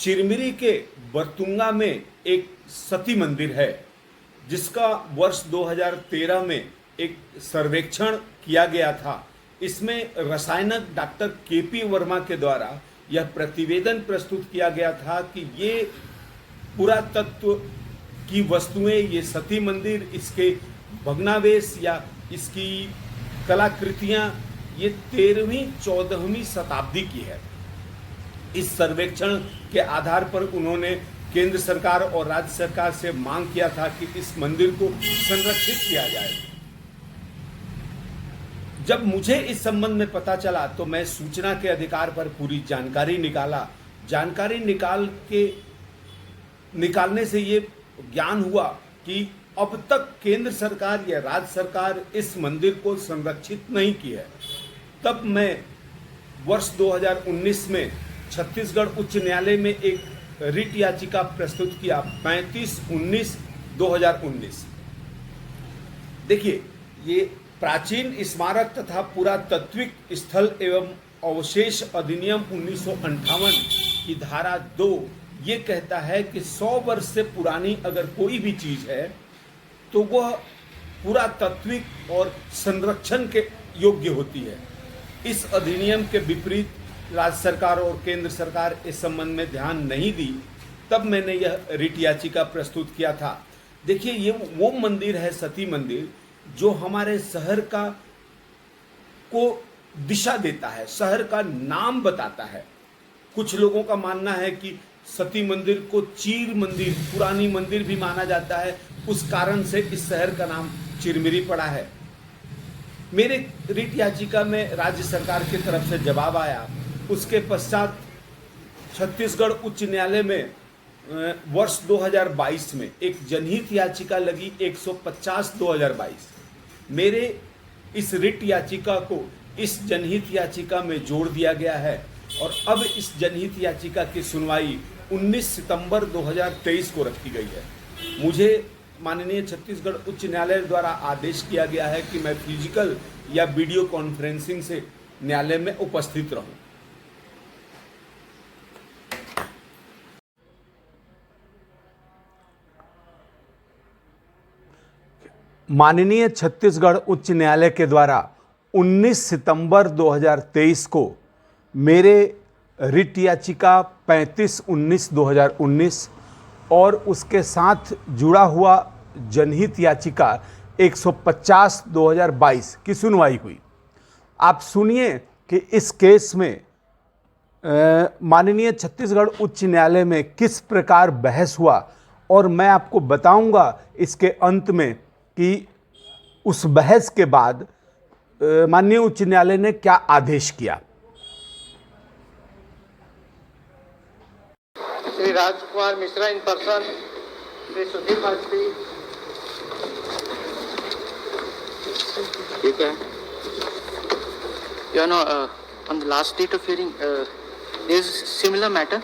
चिरमिरी के बरतुंगा में एक सती मंदिर है जिसका वर्ष 2013 में एक सर्वेक्षण किया गया था। इसमें रसायनक डॉक्टर केपी वर्मा के द्वारा यह प्रतिवेदन प्रस्तुत किया गया था कि ये पुरातत्व की वस्तुएं, ये सती मंदिर, इसके भग्नावशेष या इसकी कलाकृतियां ये 13वीं 14वीं शताब्दी की है। इस सर्वेक्षण के आधार पर उन्होंने केंद्र सरकार और राज्य सरकार से मांग किया था कि इस मंदिर को संरक्षित किया जाए। जब मुझे इस संबंध में पता चला तो मैं सूचना के अधिकार पर पूरी जानकारी निकाला। जानकारी निकालने से ये ज्ञान हुआ कि अब तक केंद्र सरकार या राज्य सरकार इस मंदिर को संरक्षित नहीं की है। तब मैं वर्ष 2019 में छत्तीसगढ़ उच्च न्यायालय में एक रिट याचिका प्रस्तुत किया 35/19/2019। देखिए, ये प्राचीन स्मारक तथा पुरातात्विक स्थल एवं अवशेष अधिनियम 1958 की धारा 2 ये कहता है कि 100 वर्ष से पुरानी अगर कोई भी चीज है तो वह पुरातात्विक और संरक्षण के योग्य होती है। इस अधिनियम के विपरीत राज्य सरकार और केंद्र सरकार इस संबंध में ध्यान नहीं दी। तब मैंने यह रिट याचिका प्रस्तुत किया था। देखिए, ये वो मंदिर है, सती मंदिर, जो हमारे शहर को दिशा देता है, शहर का नाम बताता है। कुछ लोगों का मानना है कि सती मंदिर को चीर मंदिर, पुरानी मंदिर भी माना जाता है, उस कारण से इस शहर का नाम चिरमिरी पड़ा है। मेरे रिट याचिका में राज्य सरकार की तरफ से जवाब आया। उसके पश्चात छत्तीसगढ़ उच्च न्यायालय में वर्ष 2022 में एक जनहित याचिका लगी 150/2022। मेरे इस रिट याचिका को इस जनहित याचिका में जोड़ दिया गया है और अब इस जनहित याचिका की सुनवाई 19 सितंबर 2023 को रखी गई है। मुझे माननीय छत्तीसगढ़ उच्च न्यायालय द्वारा आदेश किया गया है कि मैं फिजिकल या वीडियो कॉन्फ्रेंसिंग से न्यायालय में उपस्थित रहूं। माननीय छत्तीसगढ़ उच्च न्यायालय के द्वारा 19 सितंबर 2023 को मेरे रिट याचिका 35/19/2019 और उसके साथ जुड़ा हुआ जनहित याचिका 150/2022 की सुनवाई हुई। आप सुनिए कि इस केस में माननीय छत्तीसगढ़ उच्च न्यायालय में किस प्रकार बहस हुआ और मैं आपको बताऊंगा इसके अंत में कि उस बहस के बाद माननीय उच्च न्यायालय ने क्या आदेश किया। Shri Rajkumar Mishra in person, Shri Sudhir Vajpayee. ठीक है। You know, on the last date of hearing, there is similar matter.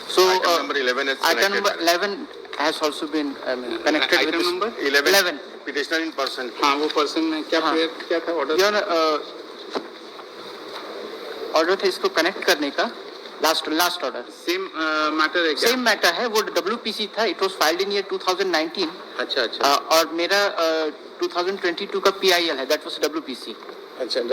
So item number 11 is item number connected. 11 has also been connected with item this. number 11 petitioner in person. हाँ, वो person में क्या हाँ। क्या था order? Your order था इसको connect करने का। लास्ट ऑर्डर सेम मैटर है क्या? सेम मैटर है। वो WPC था। It was filed in year 2019। अच्छा अच्छा। और मेरा 2022 का PIL है। That was WPC। अच्छा, ये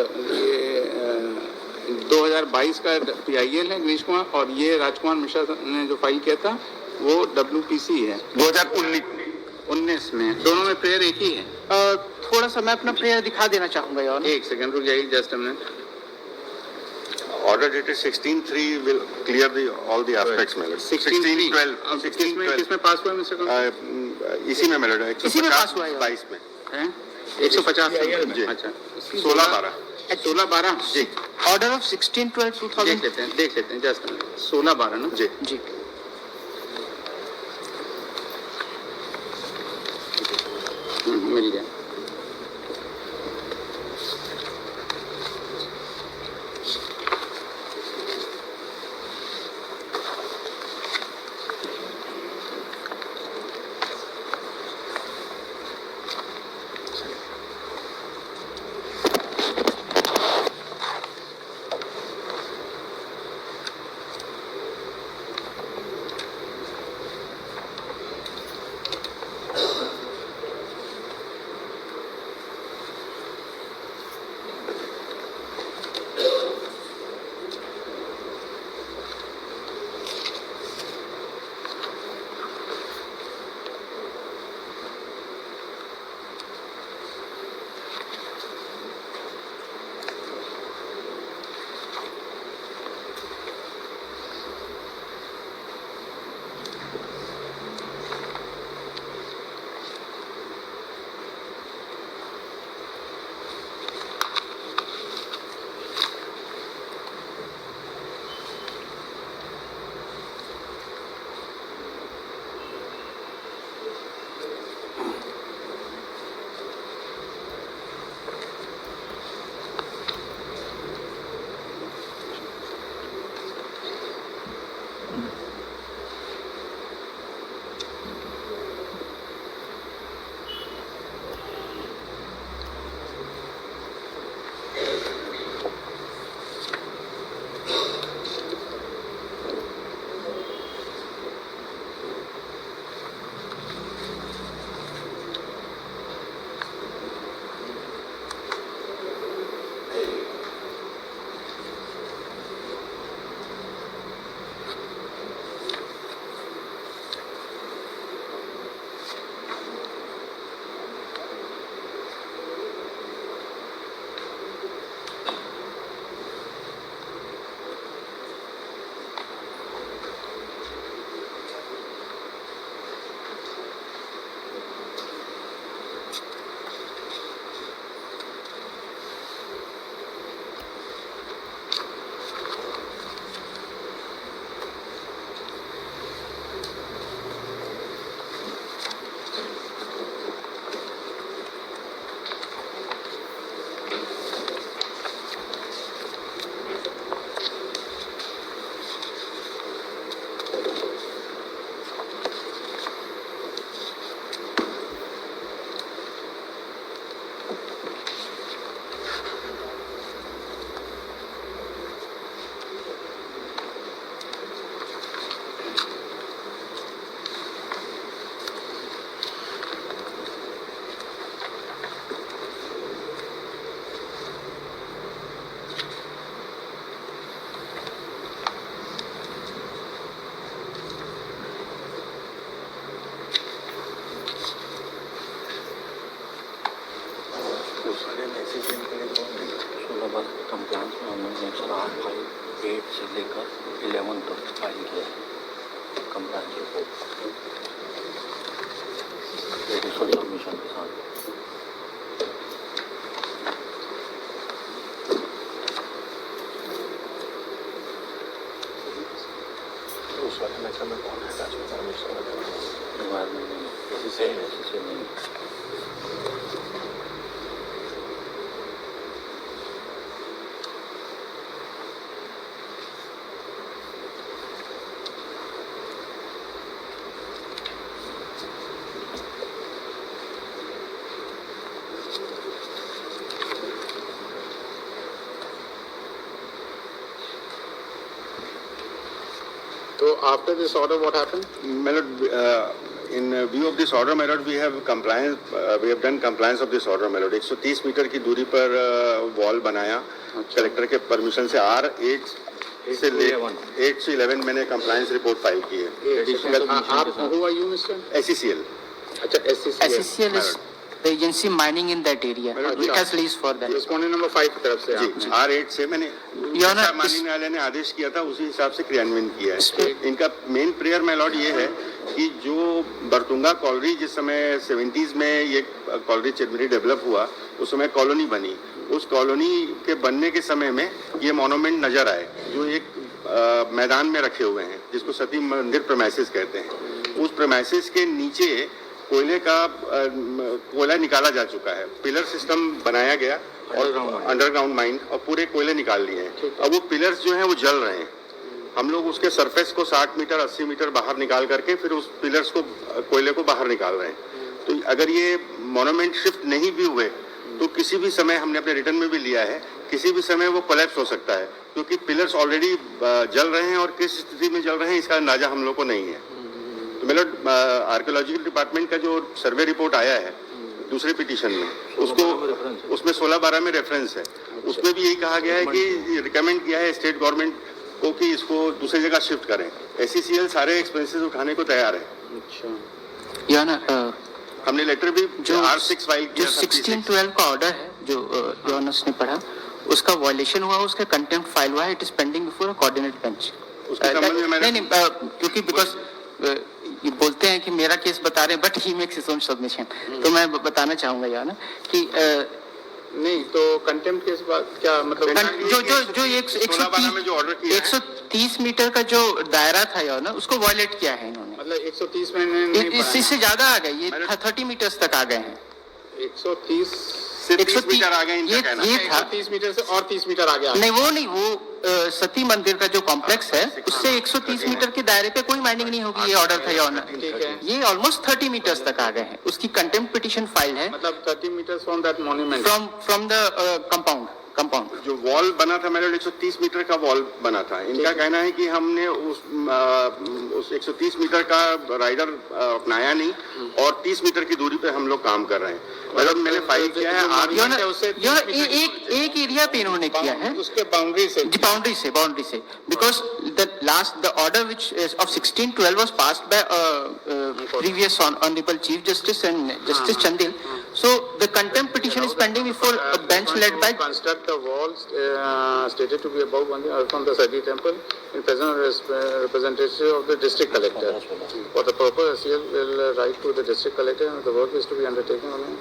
2022 का PIL है गिरीश कुमार, और ये राजकुमार मिश्रा ने जो फाइल किया था वो WPC है 2019 में। दोनों में प्रेयर एक ही है। थोड़ा सा मैं अपना प्रेयर दिखा देना चाहूंगा यार। एक सेकंड रुक जाइए, just a minute. Order dated 16/3 will clear all the aspects में। 16/12 किसमें पास हुआ मिस्टर? इसी में मिला है। इसी में पास हुआ है। 22 में। हैं? 150 जी। अच्छा, 16/12 16/12 जी। ऑर्डर ऑफ 16/12/2000 देख लेते हैं जस्ट 16/12 ना जी। जी। मिल गया। 8 से लेकर 11 तक फाइल किया कंप्लायंस रिपोर्ट एडिशनल सबमिशन के साथ। उस वाले मैटर में कौन है राजू एनवायरमेंट नहीं इसी से नहीं। So after this order, what happened? My lord, in view of this order, my lord, we have compliance. We have done compliance of this order, my lord. 130 metre की दूरी पर वॉल बनाया कलेक्टर के permission से। R8 से 8 से 11 मैंने compliance report file की है। आप who are you, Mr.? SCCL। अच्छा, SCCL. SCCL is the agency mining in that area. It has lease for that. Respondent number 5 की तरफ से जी, आपने। R8 से मैंने Your Honor, माननीय न्यायालय ने आदेश किया था, उसी हिसाब से क्रियान्वयन किया है। इनका मेन प्रेयर माय लॉर्ड ये है कि जो बरतुंगा कॉलोनी जिस समय 70s में ये कॉलोनी चिरमिरी डेवलप हुआ, उस समय कॉलोनी बनी। उस कॉलोनी के बनने के समय में ये मॉन्यूमेंट नजर आए जो एक मैदान में रखे हुए हैं, जिसको सती मंदिर प्रेमाइसिस कहते हैं। उस प्रेमाइसिस के नीचे कोयला निकाला जा चुका है। पिलर सिस्टम बनाया गया और अंडरग्राउंड माइन और पूरे कोयले निकाल लिए हैं। अब वो पिलर्स जो हैं वो जल रहे हैं। हम लोग उसके सरफेस को 60 मीटर 80 मीटर बाहर निकाल करके फिर उस पिलर्स को कोयले को बाहर निकाल रहे हैं। तो अगर ये मॉन्यूमेंट शिफ्ट नहीं भी हुए तो किसी भी समय, हमने अपने रिटर्न में भी लिया है, किसी भी समय वो कोलैप्स हो सकता है, क्योंकि पिलर्स ऑलरेडी जल रहे हैं और किस स्थिति में जल रहे हैं इसका अंदाजा हम लोग को नहीं है। तो मतलब आर्कियोलॉजिकल डिपार्टमेंट का जो सर्वे रिपोर्ट आया है दूसरे पिटीशन में, उसको उसमें 16-12 में रेफरेंस है। उसमें भी यही कहा गया है कि रिकमेंड किया है स्टेट गवर्नमेंट को कि इसको दूसरी जगह शिफ्ट करें। SCCL सारे एक्सपेंसेस उठाने को तैयार है। अच्छा। Your Honor, हमने लेटर भी जो R6 फाइल जो किया था। 1612 का ऑर्डर है जो Your Honor ने पढ़ा, उसका वायलेशन हुआ, उसका कंटेम्प्ट फाइल हुआ है। It is pending before a coordinate bench. उसके संबंध में मैंने नहीं, क्योंकि बिकॉज ये बोलते हैं कि मेरा केस बता रहे हैं, but he makes his own submission. तो मैं बताना चाहूंगा यार ना कि नहीं तो कंटेम्प्ट के बाद क्या मतलब? जो 130 मीटर का जो दायरा था यार ना, उसको वायलेट किया है इन्होंने। मतलब 130 में नहीं, इससे ज्यादा आ गए, ये 30 मीटर्स तक आ गए हैं। 130 से 30 मीटर आ गए इनका कहना है। ये था 30 मीटर से और 30 मीटर आगे आ गए। नहीं, वो नहीं, वो सती मंदिर का जो कॉम्प्लेक्स है उससे 130 मीटर के दायरे पे कोई माइनिंग नहीं होगी, ये ऑर्डर था यार ना। ठीक है। ये ऑलमोस्ट 30 मीटर्स तक आ गए हैं। उसकी कंटेम्प्ट पिटीशन फाइल है मतलब 30 metres from that monument, from the compound. जो वॉल बना था मेरे 130 मीटर का वॉल बना था। इनका कहना है कि हमने उस 130 मीटर का राइडर अपनाया नहीं और 30 मीटर की दूरी पे हम लोग काम कर रहे हैं। मतलब मैंने फाइल किया है एक एरिया पे इन्होंने किया है, उसके बाउंड्री से because the order which of 1612 was passed by previous honourable chief justice and justice Chandel. So the contempt petition is pending before a bench led by. Construct the walls stated to be above from the Sati temple in presence of representative of the district collector. For the purpose, SCL will write to the district collector and the work is to be undertaken on it.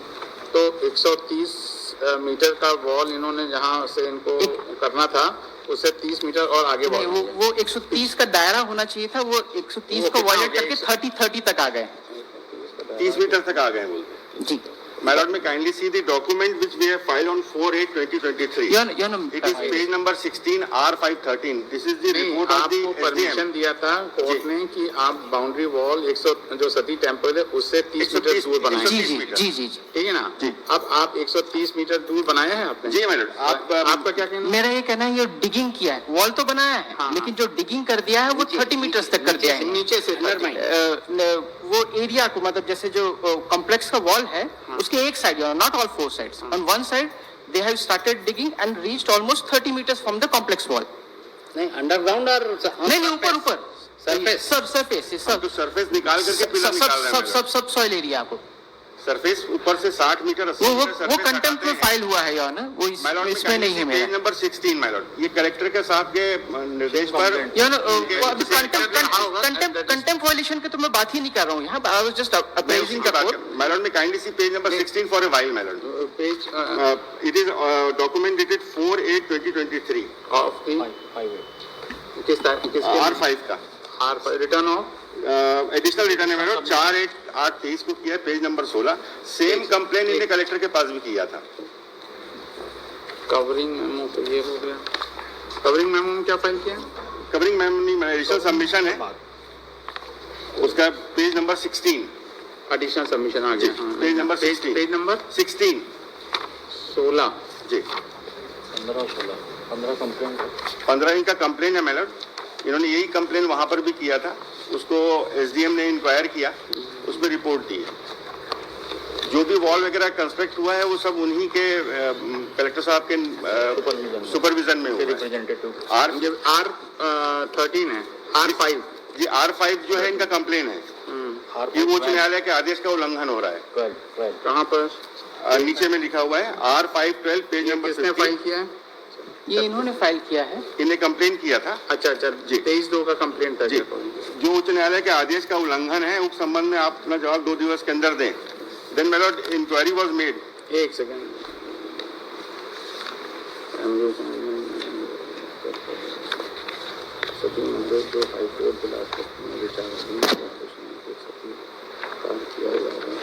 तो 130 metre का wall इन्होंने जहाँ से इनको करना था उससे 30 metre और आगे बढ़ गए। वो 130 का दायरा होना चाहिए था, वो 130 को वायलेट करके 30 तक आ गए। 30 मीटर तक आ गए बोलते जी। My lord, may kindly see the document which we have filed on 4/8/2023. It is page number 16 R513. This is the report of the आपको परमिशन दिया था कोर्ट ने कि आप बाउंड्री वॉल 100 जो सती टेम्पल है उससे 30 मीटर दूर बनाए। जी। ठीक है ना? अब आप 130 मीटर दूर बनाया है आपने? जी मैडम। आपका क्या कहना? मेरा ये कहना है ये डिगिंग किया है, वॉल तो बनाया है, लेकिन जो डिगिंग कर दिया है वो 30 मीटर्स तक कर दिया है नीचे से। वो एरिया को, मतलब जैसे जो कॉम्प्लेक्स का वॉल है उसके एक side, not all 4 sides, on one side they have started digging and reached almost 30 meters from the complex wall. नहीं अंडरग्राउंड और नहीं ऊपर सरफेस तो सरफेस निकाल करके पिलर निकाल रहे हैं। सब सॉइल एरिया को सरफेस ऊपर से 60 मीटर 80 वो मीटर वो सरफेस कंटेम्प्ट में फाइल हुआ है या ना, वो इसमें नहीं है मेरा। पेज नंबर 16 माय लॉर्ड, ये कलेक्टर के साहब के निर्देश पर या ना इनके- कंटेम्प्ट वायलेशन के तो मैं बात ही नहीं कर रहा हूँ यहाँ, I was just apprising the court. My lord में kindly see page number 16 for a while my lord. Page it is document dated 4/8/2023 of किस R5 का रिटर्न ऑफ एडिशनल रिटर्न है मेरा 4/8/23 को किया है, पेज नंबर 16। सेम कंप्लेन इन्हें collector के पास भी किया था। कवरिंग मेमो तो ये हो गया। कवरिंग मेमो में क्या फाइल किया? कवरिंग मेमो नहीं, एडिशनल सबमिशन है, उसका पेज नंबर 16। एडिशनल सबमिशन आ गया। हाँ, पेज नंबर 16। पेज नंबर 16 16 जी। 15 कंप्लेंट 15 इनका कंप्लेन है मैडम, इन्होंने यही कंप्लेन वहां पर भी किया था, उसको एसडीएम ने इंक्वायर किया, उसमें रिपोर्ट दी है। जो भी वॉल वगैरह कंस्ट्रक्ट हुआ है वो सब उन्हीं के कलेक्टर साहब के सुपरविजन में हुआ है। रिप्रेजेंटेटिव R13 है, R5 जी। R5 जो है इनका कंप्लेन है कि वो उच्च न्यायालय के आदेश का उल्लंघन हो रहा है। 12 कहाँ पर? नीचे में लिखा हुआ है R512 पेज नंबर किसने 15। फाइल किया है? ये इन्होंने फाइल किया है। इन्हें कंप्लेन किया था अच्छा जी। 23/2 का कंप्लेन था जी। जो उच्च न्यायालय के आदेश का उल्लंघन है उस संबंध में आप अपना जवाब 2 दिवस के अंदर दें। Then my lord inquiry was made. एक सेकंड।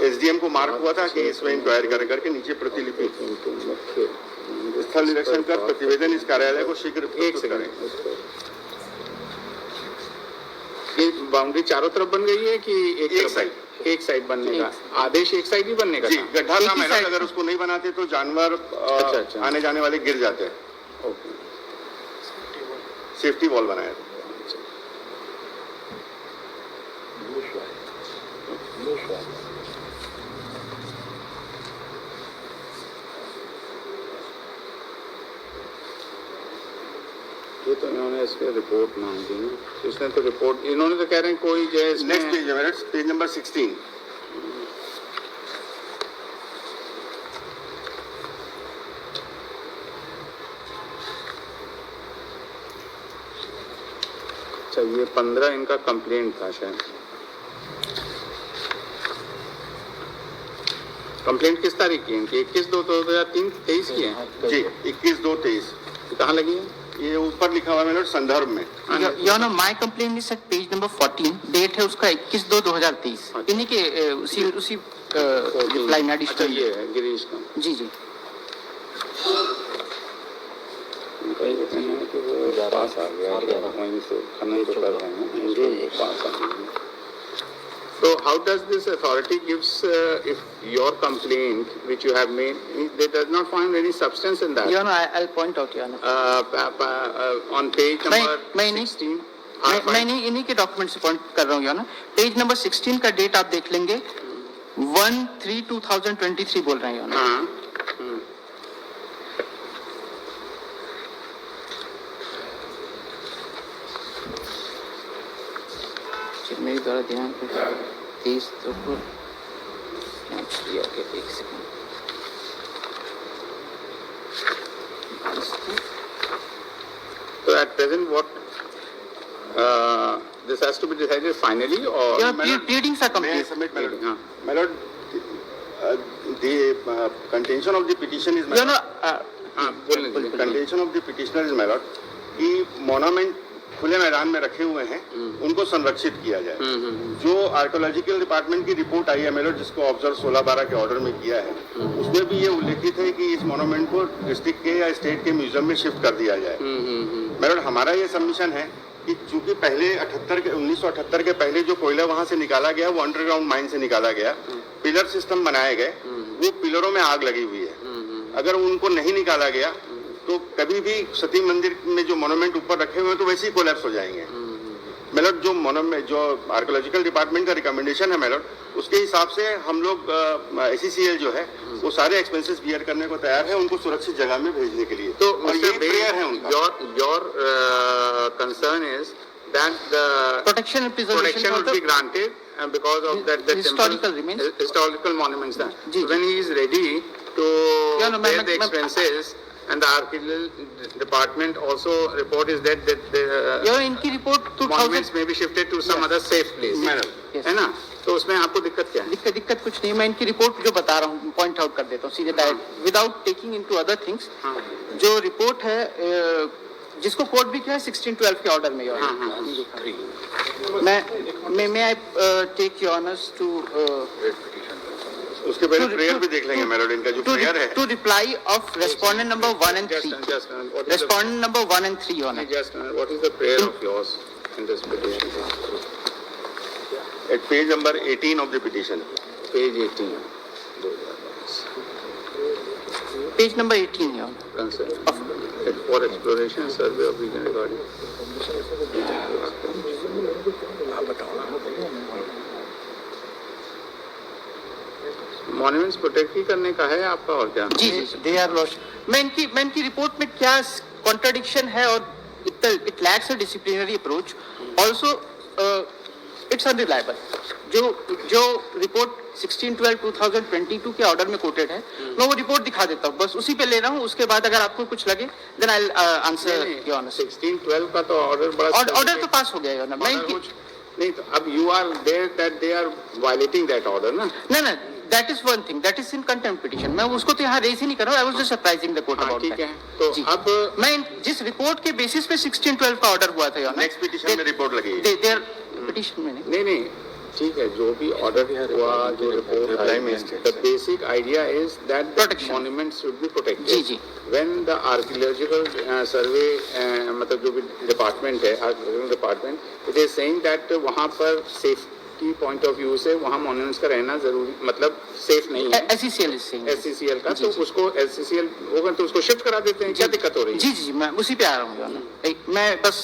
एसडीएम को मार्क हुआ था कि इसमें इंक्वायरी कर करके नीचे प्रतिलिपि स्थल निरीक्षण कर प्रतिवेदन इस कार्यालय को शीघ्र एक प्रस्तुत करें। ये बाउंड्री चारों तरफ बन गई है कि एक तरफ? साइड। एक साइड बनने का आदेश, एक साइड ही बनने का जी, था? गड्ढा एक था ही मैडम, साइड। अगर उसको नहीं बनाते तो जानवर अच्छा। आने जाने वाले गिर जाते हैं। ओके। सेफ्टी वॉल बनाया था। ये तो इन्होंने इसके रिपोर्ट मांगी ना, इसने तो रिपोर्ट, इन्होंने तो कह रहे हैं कोई जो है नेक्स्ट इसमें पेज है मैडम, पेज नंबर 16। अच्छा, ये 15 इनका कंप्लेंट था शायद। कंप्लेंट किस तारीख की है इनकी? 21/2/2023 की है। जी, 21/2/23। कहाँ लगी है? ये ऊपर लिखा हुआ है मैडम संदर्भ में। Your honour my complaint is at page number 14, date है उसका 21/2/2023। इन्हीं के उसी लाइन अच्छा, एडिशनल। ये है गिरीश का। जी जी। कहीं कहते हैं कि वो पास आ गया, वहीं से खनन तो कर रहे हैं, वो पास आ गया। So how does this authority gives if your complaint which you have made, they does not find any substance in that? Your honour I point out your honour. On page number मैं नहीं- 16. मैं नहीं इन्हीं के document से point कर रहा हूँ योर नो। पेज नंबर 16 का डेट आप देख लेंगे, 1/3/2023 बोल रहे हैं योर नो। हाँ। मेरे द्वारा ध्यान पे 23 तो ओके, एक second. So at present, what this has to be decided finally, or your madam, pleadings are May I complete. submit, my lord? हाँ। My lord, the contention of the petition is, my your honour lord, हाँ, बोलने दीजिए। contention of the petitioner is, my lord, कि मोनामेंट खुले मैदान में रखे हुए हैं, उनको संरक्षित किया जाए। जो आर्कोलॉजिकल डिपार्टमेंट की रिपोर्ट आई है मेरे, जिसको ऑब्जर्व 16/12 के ऑर्डर में किया है, उसमें भी ये उल्लेखित है कि इस मोनूमेंट को डिस्ट्रिक्ट के या स्टेट के म्यूजियम में शिफ्ट कर दिया जाए। मेरे हमारा ये सबमिशन है कि चूंकि पहले 1978 के पहले जो कोयला वहां से निकाला गया वो अंडरग्राउंड माइन से निकाला गया, पिलर सिस्टम बनाए गए, वो पिलरों में आग लगी हुई है। अगर उनको नहीं निकाला गया तो कभी भी सती मंदिर में जो मोनूमेंट ऊपर रखे हुए हैं तो वैसे ही कोलैप्स हो जाएंगे। मेलट जो मोनूमेंट जो आर्कोलॉजिकल डिपार्टमेंट का रिकमेंडेशन है मेलट, उसके हिसाब से हम लोग ACCL जो है वो सारे एक्सपेंसेस बियर करने को तैयार है, उनको सुरक्षित जगह में भेजने के लिए। तो और ये प्रेयर है उनका। your concern is that the Protection and preservation protection for will the be granted because of that the historical temple, remains. historical monuments there. Ji, So when he is ready to Yeah, no, pay मैं- the मैं- expenses, and the archaeological department also report is that the यह इनकी report 2000 monuments may be shifted to some other safe place, Yes. है ना? तो उसमें आपको दिक्कत क्या है? दिक्कत कुछ नहीं, मैं इनकी रिपोर्ट जो बता रहा हूँ पॉइंट आउट कर देता हूँ सीधे direct without taking into other things. जो रिपोर्ट है जिसको कोर्ट भी किया है 1612 के ऑर्डर में मैं I take your honours to उसके पहले प्रेयर भी देख लेंगे मेलोडी का जो प्रेयर है। To reply of respondent number 1 and 3 Just a minute. What is the- respondent number 1 and 3 honour. Just a minute. What is the prayer of yours in this petition? At page number 18 of the petition. Page 18. Page number 18 है honour. Consent for exploration survey of region regarding. Monuments protect ही करने का है आपका और क्या? जी they are lost. मैं इनकी रिपोर्ट में क्या कॉन्ट्रडिक्शन है और it lacks a disciplinary approach also it's unreliable. जो रिपोर्ट 16/12/2022 के ऑर्डर में कोटेड है मैं वो रिपोर्ट दिखा देता हूँ, बस उसी पे ले रहा हूँ। उसके बाद अगर आपको कुछ लगे then I answer your honour. 16/12 का तो ऑर्डर बड़ा ऑर्डर तो पास हो गया योर ऑनर। मैं नहीं तो अब you are there that they are violating that order ना? ना that is one thing that is in contempt petition. मैं उसको तो यहाँ रेज ही नहीं कर रहा हूँ। आई was just surprising the court about ठीक है। दैट। तो जी। अब मैं जिस रिपोर्ट के बेसिस पे 16/12 का ऑर्डर हुआ था योर ऑनर, नेक्स्ट पिटीशन में रिपोर्ट लगी। देयर पिटीशन में नहीं। नहीं ठीक है, जो भी ऑर्डर हुआ जो रिपोर्ट reply में इसके। The basic idea is that Protection. Monuments should be protected. जी, जी। व्हेन द आर्कियोलॉजिकल सर्वे मतलब जो भी डिपार्टमेंट है archaeological department it is saying that वहाँ पर सेफ्टी पॉइंट ऑफ व्यू से वहाँ मॉन्यूमेंट्स का रहना जरूरी मतलब सेफ नहीं है एससीसीएल इज सेइंग। SCCL का। जी, तो जी। उसको SCCL होगा तो उसको शिफ्ट करा देते हैं। क्या दिक्कत हो रही है? जी मैं उसी पे आ रहा हूँ योर ऑनर। मैं बस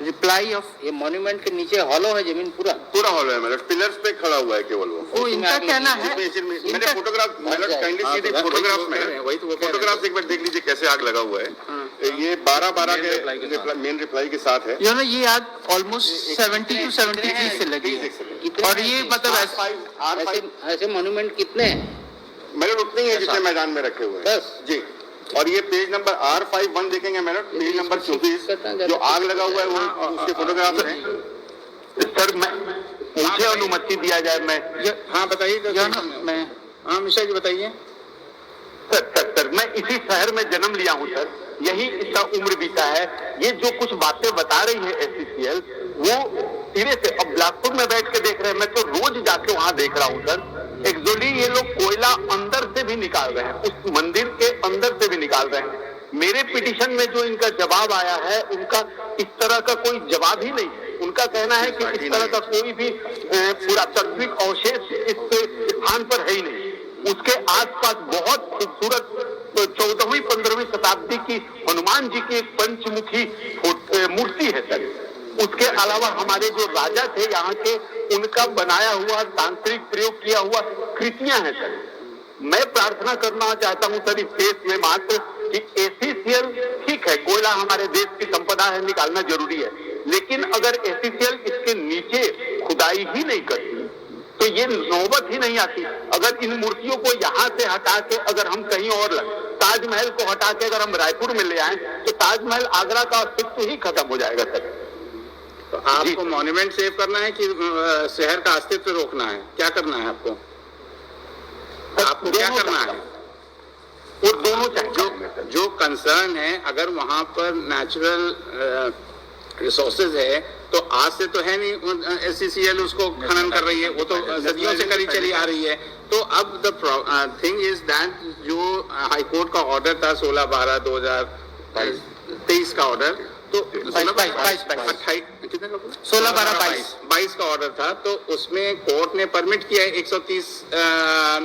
रिप्लाई ऑफ ये मॉन्यूमेंट के नीचे हॉलो है जमीन पूरा हॉल है मेलोड, पिलर्स पे खड़ा हुआ है केवल वो। इनका कहना है मैंने इनका फोटोग्राफ मेलोड काइंडली सी दी फोटोग्राफ में वही तो वो कह रहे हैं। फोटोग्राफ एक बार देख लीजिए कैसे आग लगा हुआ है। ये 12 के मेन रिप्लाई के साथ है। योर ऑनर ये आग ऑलमोस्ट 70 to 73 से लगी है और ये मतलब ऐसे मॉन्यूमेंट कितने हैं? मेलोड उतनी है जितने मैदान में रखे हुए हैं। 10 जी। और ये पेज नंबर R51 देखेंगे मेलोड, पेज नंबर 24 जो आग लगा हुआ है वो उसके फोटोग्राफ हैं। सर मुझे अनुमति दिया जाए मैं हाँ बताइए योर ऑनर मैं हाँ मिश्रा जी बताइए। सर मैं इसी शहर में जन्म लिया हूँ सर, यही इसका उम्र बीता है। ये जो कुछ बातें बता रही है SCCL वो सिरे से अब बिलासपुर में बैठ के देख रहे हैं, मैं तो रोज जाके वहाँ देख रहा हूँ सर। एक्चुअली ये लोग कोयला अंदर से भी निकाल रहे हैं, उस मंदिर के अंदर से भी निकाल रहे हैं। मेरे पिटीशन में जो इनका जवाब आया है उनका इस तरह का कोई जवाब ही नहीं। उनका कहना है कि इस तरह का कोई भी पुरातात्विक अवशेष इस स्थान पर है ही नहीं। उसके आसपास बहुत खूबसूरत 14वीं 15वीं शताब्दी की हनुमान जी की एक पंचमुखी मूर्ति है सर। उसके अलावा हमारे जो राजा थे यहाँ के उनका बनाया हुआ तांत्रिक प्रयोग किया हुआ कृतियां हैं सर। मैं प्रार्थना करना चाहता हूं सर इस देश में मात्र कि SCCL ठीक है कोयला हमारे देश की संपदा है, निकालना जरूरी है, लेकिन अगर SCCL इसके नीचे खुदाई ही नहीं करती तो ये नौबत ही नहीं आती। अगर इन मूर्तियों को यहाँ से हटा के अगर हम कहीं और ताजमहल को हटा के अगर हम रायपुर में ले आए तो ताजमहल आगरा का अस्तित्व ही खत्म हो जाएगा सर। तो आपको मॉन्यूमेंट सेव करना है कि शहर का अस्तित्व रोकना है? क्या करना है आपको? आपको क्या करना है? वो दोनों चाहिए। जो कंसर्न है अगर वहां पर नेचुरल रिसोर्सेज है तो आज से तो है नहीं SCCL उसको खनन कर रही है, वो तो सदियों से करी चली आ रही है। तो अब द थिंग इज दैट जो हाईकोर्ट का ऑर्डर था 16/12/2023 का ऑर्डर तो 22 का ऑर्डर था तो उसमें कोर्ट ने परमिट किया है 130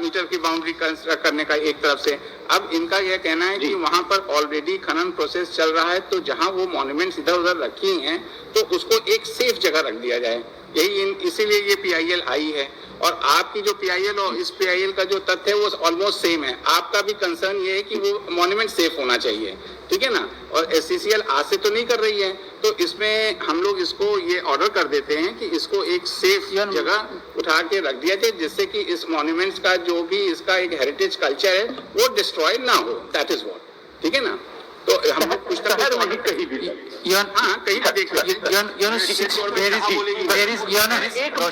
मीटर की बाउंड्री कंस्ट्रक्ट करने का एक तरफ से। अब इनका यह कहना है कि वहां पर ऑलरेडी खनन प्रोसेस चल रहा है तो जहां वो मॉन्यूमेंट्स इधर उधर रखी हैं तो उसको एक सेफ जगह रख दिया जाए। यही इसीलिए ये PIL आई है और आपकी जो पीआईएल और इस पीआईएल का जो तथ्य है वो ऑलमोस्ट सेम है। आपका भी कंसर्न ये है कि वो मॉन्यूमेंट सेफ होना चाहिए, ठीक है ना, और एससीसीएल आज से तो नहीं कर रही है, तो इसमें हम लोग इसको ये ऑर्डर कर देते हैं कि इसको एक सेफ जगह उठा के रख दिया जाए, जिससे कि इस मॉन्यूमेंट्स का जो भी इसका एक हेरिटेज कल्चर है वो डिस्ट्रॉय ना हो, दैट इज व्हाट, ठीक है ना। तो हम लोग कुछ शहर में ही कहीं भी हाँ कहीं भी देख सकते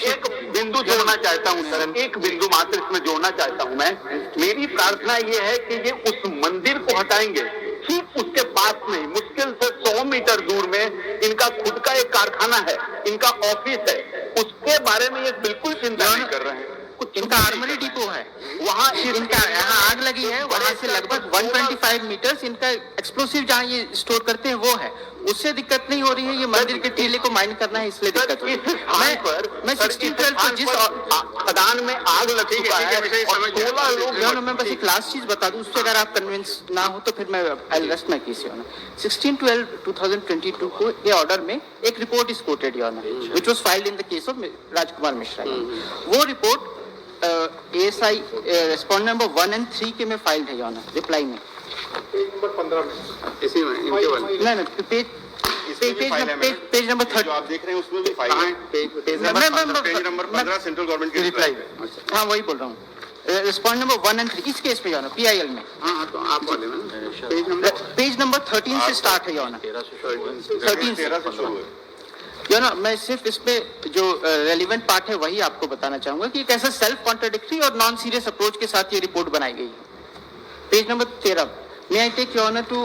एक बिंदु जोड़ना चाहता हूँ सर, एक बिंदु मात्र इसमें जोड़ना चाहता हूँ मैं। मेरी प्रार्थना ये है कि ये उस मंदिर को हटाएंगे, ठीक उसके पास में मुश्किल से 100 मीटर दूर में इनका खुद का एक कारखाना है, इनका ऑफिस है, उसके बारे में ये बिल्कुल चिंता नहीं कर रहे हैं। इनका आर्मरी डिपो है, वहाँ इनका यहाँ आग लगी है, वहाँ से लगभग 125 मीटर्स इनका एक्सप्लोसिव जहाँ ये स्टोर करते हैं वो है, उससे दिक्कत नहीं हो रही है। ये मंदिर के टीले को माइन करना है इसलिए दिक्कत हो रही है। मैं 16-12 को जिस खदान में आग लग चुका है और 16 लोग, मैं बस एक लास्ट चीज बता दूं, उससे अगर आप कन्विंस ना हो तो फिर मैं I rest my case your honour. 16/12/2022 को ये ऑर्डर में एक report is quoted your honour, which was filed in the case of Rajkumar Mishra. वो report ASI respond number 1 and 3 के में फाइल्ड है योर ऑनर, रिप्लाई में नंबर 15 में इसी में इनके वाले नहीं पेज नंबर 30 जो आप देख रहे हैं उसमें भी फाइल है, पेज नंबर 15 सेंट्रल गवर्नमेंट की रिप्लाई है। हाँ वही बोल रहा हूँ, रिस्पॉन्ड नंबर 1 and 3 इस केस में योर ऑनर PIL में। हाँ तो आप वाले में पेज नंबर 13 से स्टार्ट है योर ऑनर, 13 से शुरू है। यो ना, मैं सिर्फ इसमें जो रेलिवेंट पार्ट है वही आपको बताना चाहूंगा कि एक ऐसा सेल्फ कॉन्ट्राडिक्टरी और नॉन सीरियस अप्रोच के साथ ये रिपोर्ट बनाई गई है। Page number 13 may I take your honour to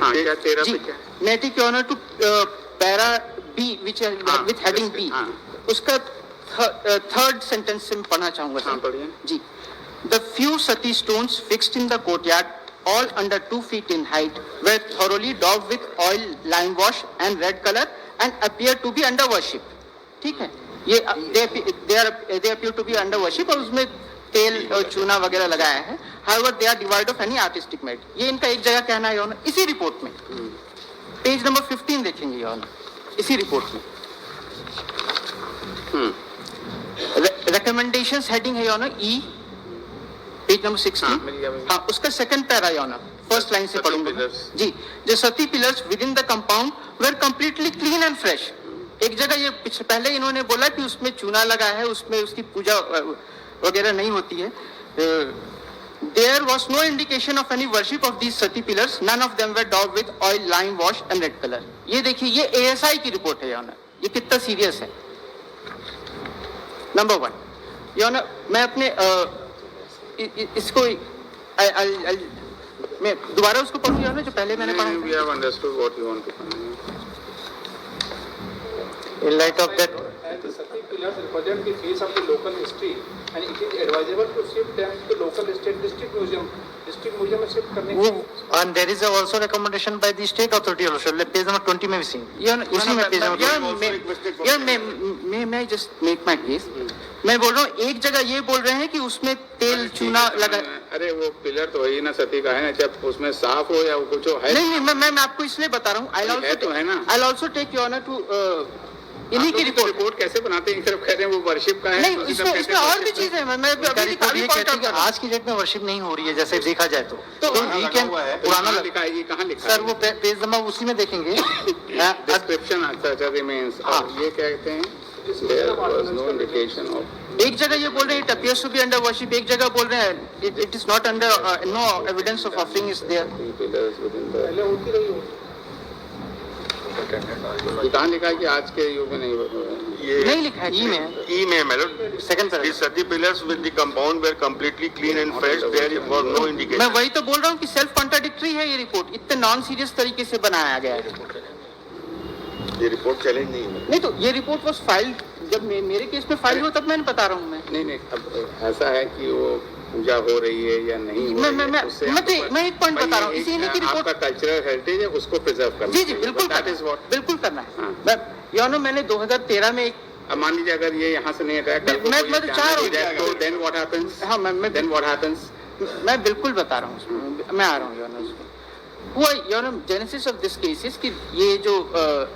हाँ क्या 13 पे क्या may I take your honour to para B which with heading B, उसका थर्ड सेंटेंस से पढ़ना चाहूंगा हाँ पढ़िए जी। The few sati stones fixed in the courtyard all under 2 feet in height were thoroughly daubed with oil, lime wash and red color and appear to be under worship। ठीक है, ये they appear to be under worship और उसमें तेल और चूना वगैरह लगाया है। However they are devoid of any artistic merit। ये इनका एक जगह कहना है योर ऑनर, इसी रिपोर्ट में पेज नंबर 15 देखेंगे योर ऑनर, इसी रिपोर्ट में रिकमेंडेशंस हेडिंग है your honour E, page number 16। हाँ उसका second para your honour, first line से पढ़ूंगा जी। जो sati pillars within the compound were completely clean and fresh. एक जगह ये पहले इन्होंने बोला कि उसमें चूना लगा है, उसमें उसकी पूजा वगैरह नहीं होती है। There was no indication of any worship of these sati pillars. None of them were daubed with oil, lime wash and red color। ये देखिए, ये ASI की रिपोर्ट है योर ऑनर, ये कितना सीरियस है। नंबर 1 योर ऑनर, मैं अपने इसको मैं दोबारा उसको पढ़ूँ योर ऑनर जो पहले मैंने पढ़ा। We have understood what you want to convey। In light of that, the Sati pillars represent the face of the local history and it is advisable to shift them to the local state district museum में shift करने वो and there is also recommendation by the state authority also, page number 20 में भी सी उसी में page number यार मैं just make my case. मैं बोल रहा हूँ एक जगह ये बोल रहे हैं कि उसमें तेल चूना लगा। अरे वो पिलर तो वही ना सती का है ना, चाहे उसमें साफ हो या वो कुछ हो है। नहीं मैं आपको इसलिए बता रहा हूँ। I also take your honour to इन्हीं की रिपोर्ट कैसे बनाते हैं, सिर्फ कह रहे हैं वो वर्शिप का है। नहीं इसमें और भी चीज है। मैं आज की डेट में वर्शिप नहीं हो रही है जैसे देखा जाए तो वीकेंड पुराना लिखा है, ये कहाँ लिखा सर वो पेज नंबर उसी में देखेंगे डिस्क्रिप्शन अच्छा रिमेन्स। ये कहते हैं there was no indication of। एक जगह ये बोल रहे हैं it appears to be under worship, एक जगह बोल रहे हैं it is not under no evidence of offering is there। पहले होती रही ये कहाँ लिखा है कि आज के युग में नहीं ये नहीं लिखा है, ई में मतलब second the Sati pillars with the compound were completely clean and fresh, there was no indication। मैं वही तो बोल रहा हूँ कि सेल्फ कॉन्ट्राडिक्टरी है ये रिपोर्ट, इतने नॉन सीरियस तरीके से बनाया गया है। ये रिपोर्ट चैलेंज नहीं है। नहीं तो ये रिपोर्ट वाज फाइल्ड, जब मेरे केस में फाइल हुआ तब मैंने बता रहा हूँ। मैं नहीं अब ऐसा है कि वो पूजा हो रही है या नहीं हो रही है, मैं एक पॉइंट बता रहा हूँ, इसी की रिपोर्ट आपका कल्चरल हेरिटेज है उसको प्रिजर्व करना। जी बिल्कुल करना है। योनो मैंने 2013 में एक अब मान लीजिए अगर ये यहाँ से नहीं हटाया कल मैं तो चाह रहा हूँ तो देन व्हाट हैपेंस। हाँ मैं देन व्हाट हैपेंस मैं बिल्कुल बता रहा हूँ, मैं आ रहा हूँ योनो उसको। हुआ your genesis of this cases कि ये जो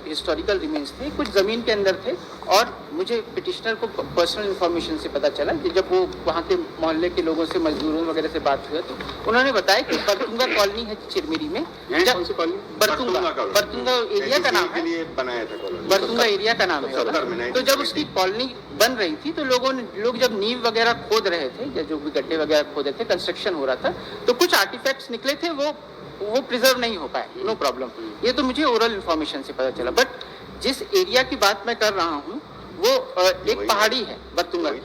हिस्टोरिकल रिमेन्स थे कुछ ज़मीन के अंदर थे, और मुझे पिटिशनर को पर्सनल इन्फॉर्मेशन से पता चला कि जब वो वहाँ के मोहल्ले के लोगों से, मजदूरों वगैरह से बात हुआ तो उन्होंने बताया कि बरतुंगा कॉलोनी है चिरमिरी में। कौन सी कॉलोनी? बरतुंगा एरिया का नाम है, बनाया था कॉलोनी, बरतुंगा एरिया का नाम है। तो जब उसकी कॉलोनी बन रही थी तो लोग जब नींव वगैरह खोद रहे थे या जो भी गड्ढे वगैरह खोदे थे, कंस्ट्रक्शन हो रहा था, तो कुछ आर्टिफैक्ट्स निकले थे, वो प्रिजर्व नहीं हो पाए। नो प्रॉब्लम, ये तो मुझे ओरल इन्फॉर्मेशन से पता चला। बट जिस एरिया की बात मैं कर रहा हूँ वो एक पहाड़ी है बरतुंगा की,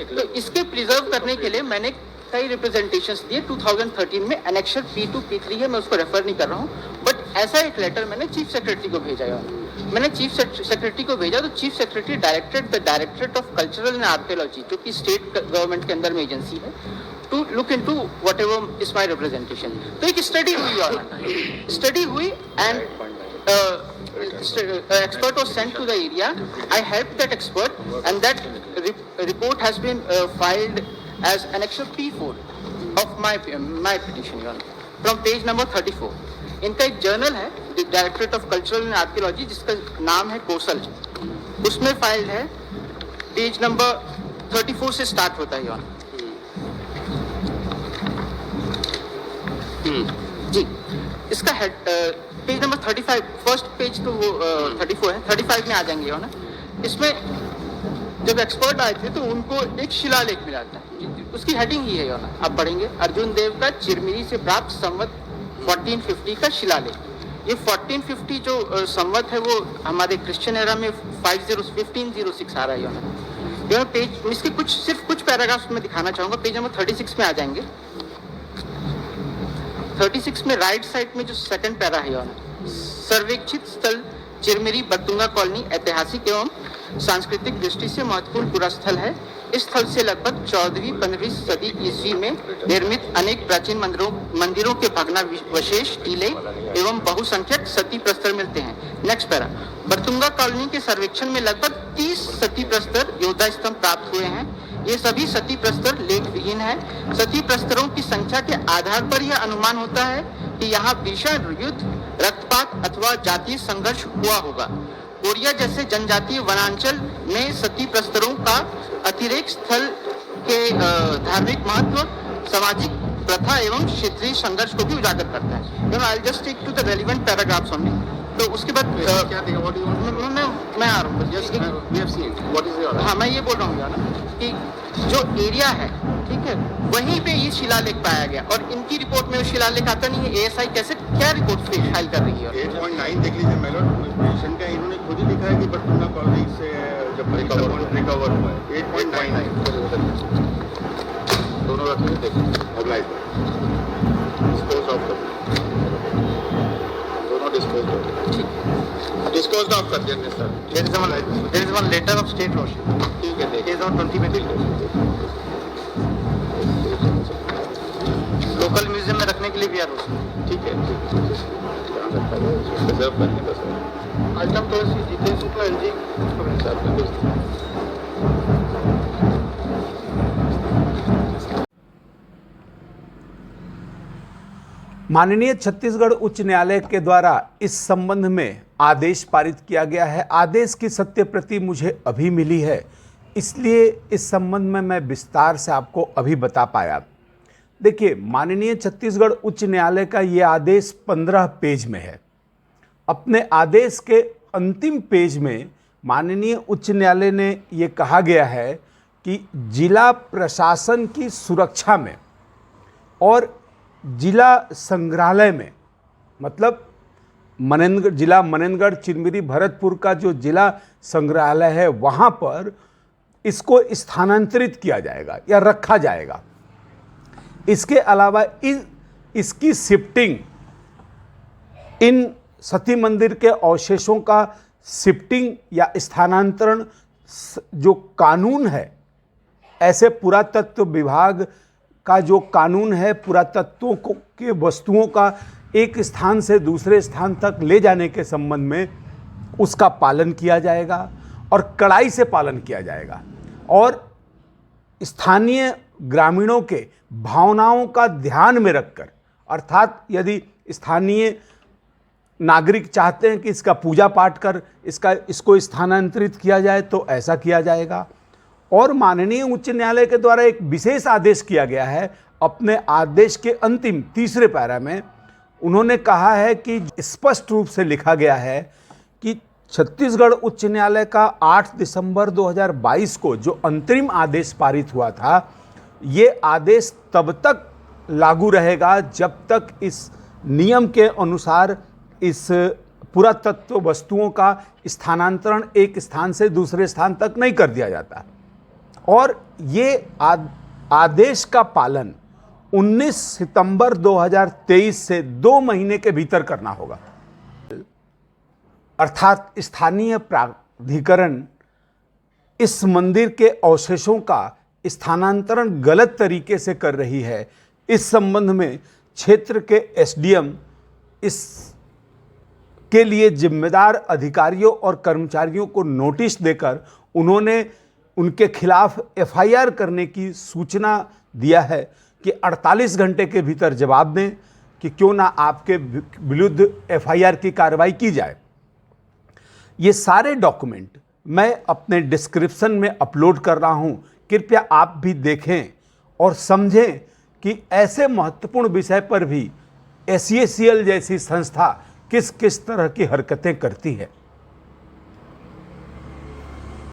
तो इसके प्रिजर्व करने के लिए मैंने कई रिप्रेजेंटेशंस दिए। 2013 में एनेक्शर P2 P3 है, मैं उसको रेफर नहीं कर रहा हूँ, बट ऐसा एक लेटर मैंने चीफ सेक्रेटरी को भेजा है। मैंने चीफ सेक्रेटरी को भेजा तो chief secretary directed the directorate of cultural and archaeology, जो कि स्टेट गवर्नमेंट के अंदर में एजेंसी है, to look into whatever is my representation. तो एक स्टडी हुई और स्टडी हुई and expert was sent to the area. I helped that expert and that report has been filed as annexure P4 of my petition, Your Honor, from page number 34. इनका एक journal है directorate of cultural and archaeology जिसका नाम है कोसल, उसमें filed है, page number 34 से start होता है। Your Honor जी, इसका head page number 35, first page तो वो 34 है, 35 में आ जाएंगे हो ना। इसमें जब एक्सपर्ट आए थे तो उनको एक शिलालेख मिला था, उसकी हेडिंग ही है हो ना, आप पढ़ेंगे, अर्जुन देव का चिरमिरी से प्राप्त संवत 1450 का शिलालेख। ये 1450 जो संवत है वो हमारे क्रिश्चियन एरा में 1506 आ रहा है हो ना। पेज इसके सिर्फ कुछ पैराग्राफ्स में दिखाना चाहूंगा, पेज नंबर 36 में आ जाएंगे। 36 में राइट साइड में जो सेकंड पैरा है, सर्वेक्षित स्थल चिरमिरी बरतुंगा कॉलोनी ऐतिहासिक एवं सांस्कृतिक दृष्टि से महत्वपूर्ण पुरा स्थल है। इस स्थल से लगभग 14वीं-15वीं सदी ईस्वी में निर्मित अनेक प्राचीन मंदिरों के भग्नावशेष, टीले एवं बहुसंख्यक सती प्रस्तर मिलते हैं। नेक्स्ट पैरा, बरतुंगा कॉलोनी के सर्वेक्षण में लगभग 30 सती प्रस्तर योद्धा स्तंभ प्राप्त हुए हैं। ये सभी सती प्रस्तर लेख विहीन है। सती प्रस्तरों की संख्या के आधार पर यह अनुमान होता है कि यहाँ भीषण युद्ध, रक्तपात अथवा जातीय संघर्ष हुआ होगा। कोरिया जैसे जनजातीय वनांचल में सती प्रस्तरों का अतिरेक स्थल के धार्मिक महत्व, सामाजिक प्रथा एवं क्षेत्रीय संघर्ष को भी उजागर करता है। I just take to the relevant paragraphs only. तो उसके बाद क्या देगा? What you want? मैं आ रहा हूँ, just we have seen what is your. हाँ, मैं ये बोल रहा हूँ यार कि जो एरिया है, ठीक है, वहीं पे ये शिलालेख पाया गया और इनकी रिपोर्ट में वो शिलालेख आता नहीं है। एएसआई कैसे क्या रिपोर्ट फाइल कर रही है? 8.9 देख लीजिए मेलर पेशेंट का, इन्होंने खुद ही लिखा है कि बरतुंगा कॉलोनी से जब रिकवर हुआ है 8.9 दोनों रखेंगे, देखिए ऑर्गेनाइज डिस्पोज ऑफ दोनों डिस्पोज ऑफ कर दिया sir. There is one letter of state lordship, ठीक है, देखिए 2020 में लोकल म्यूजियम में रखने के लिए भी यार ठीक है, रिजर्व करने का सर। आइटम तो जितेंद्र शुक्ला एलजी माननीय छत्तीसगढ़ उच्च न्यायालय के द्वारा इस संबंध में आदेश पारित किया गया है। आदेश की सत्य प्रति मुझे अभी मिली है, इसलिए इस संबंध में मैं विस्तार से आपको अभी बता पाया। देखिए, माननीय छत्तीसगढ़ उच्च न्यायालय का ये आदेश 15 पेज में है। अपने आदेश के अंतिम पेज में माननीय उच्च न्यायालय ने ये कहा गया है कि जिला प्रशासन की सुरक्षा में और जिला संग्रहालय में, मतलब जिला मनेनगढ़ चिरमिरी भरतपुर का जो जिला संग्रहालय है वहाँ पर इसको स्थानांतरित किया जाएगा या रखा जाएगा। इसके अलावा इसकी शिफ्टिंग, इन सती मंदिर के अवशेषों का शिफ्टिंग या स्थानांतरण जो कानून है, ऐसे पुरातत्व विभाग का जो कानून है, पुरातत्वों के वस्तुओं का एक स्थान से दूसरे स्थान तक ले जाने के संबंध में उसका पालन किया जाएगा और कड़ाई से पालन किया जाएगा। और स्थानीय ग्रामीणों के भावनाओं का ध्यान में रखकर, अर्थात यदि स्थानीय नागरिक चाहते हैं कि इसका पूजा पाठ कर इसको स्थानांतरित किया जाए तो ऐसा किया जाएगा। और माननीय उच्च न्यायालय के द्वारा एक विशेष आदेश किया गया है। अपने आदेश के अंतिम तीसरे पैरा में उन्होंने कहा है कि स्पष्ट रूप से लिखा गया है कि छत्तीसगढ़ उच्च न्यायालय का 8 दिसंबर 2022 को जो अंतरिम आदेश पारित हुआ था, ये आदेश तब तक लागू रहेगा जब तक इस नियम के अनुसार इस पुरातत्व वस्तुओं का स्थानांतरण एक स्थान से दूसरे स्थान तक नहीं कर दिया जाता। और ये आदेश का पालन 19 सितंबर 2023 से 2 महीने के भीतर करना होगा। अर्थात स्थानीय प्राधिकरण इस मंदिर के अवशेषों का स्थानांतरण गलत तरीके से कर रही है। इस संबंध में क्षेत्र के एसडीएम इस के लिए जिम्मेदार अधिकारियों और कर्मचारियों को नोटिस देकर उन्होंने उनके खिलाफ एफआईआर करने की सूचना दिया है कि 48 घंटे के भीतर जवाब दें कि क्यों ना आपके विरुद्ध एफआईआर की कार्रवाई की जाए। ये सारे डॉक्यूमेंट मैं अपने डिस्क्रिप्शन में अपलोड कर रहा हूँ, कृपया आप भी देखें और समझें कि ऐसे महत्वपूर्ण विषय पर भी SECL जैसी संस्था किस किस तरह की हरकतें करती है।